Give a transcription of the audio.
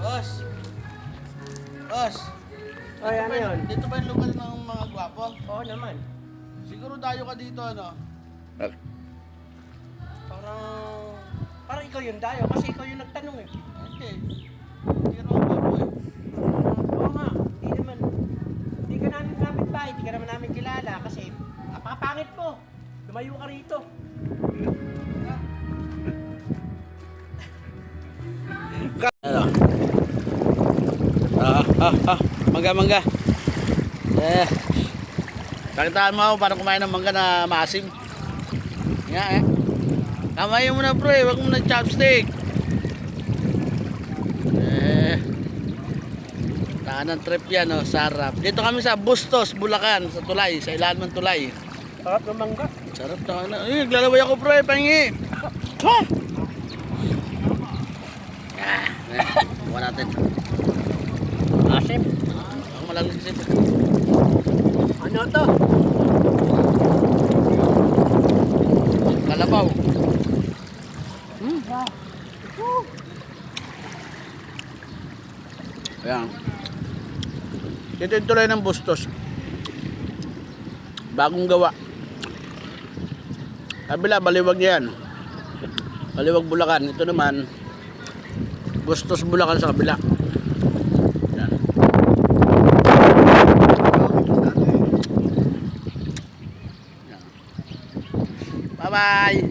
Os. Os. Ay, ano yun? Dito ba yung lugar ng mga gwapo? Oo naman. Siguro dayo ka dito, ano? Parang ikaw yung dayo kasi ikaw yung nagtanong eh. Okay. Hindi ka naman gwapo eh. Oo nga, hindi naman. Hindi ka namin kapitbahay, hindi ka naman namin kilala kasi napakapangit mo. Lumayo ka rito. Ano? Mangga. Kakitaan mo ako para kumain ng mangga na maasim. Nga eh. Kamayin mo na bro eh, wag mo na chopstick. Tahanan trip yan oh, sarap. Dito kami sa Bustos, Bulacan, sa tulay, sa ilalim ng tulay. Sarap ng mangga. Sarap na ano. Ay, naglalaway ako bro eh, pahingi. Ha! Buka natin. Asim. Ako malalasit. Ano to? Kalabaw. Ayan. Dito yung tulay ng Bustos. Bagong gawa. Kabila, Baliwag yan. Baliwag, Bulacan. Ito naman, Bustos, Bulacan sa kabila. Ayan. Bye-bye!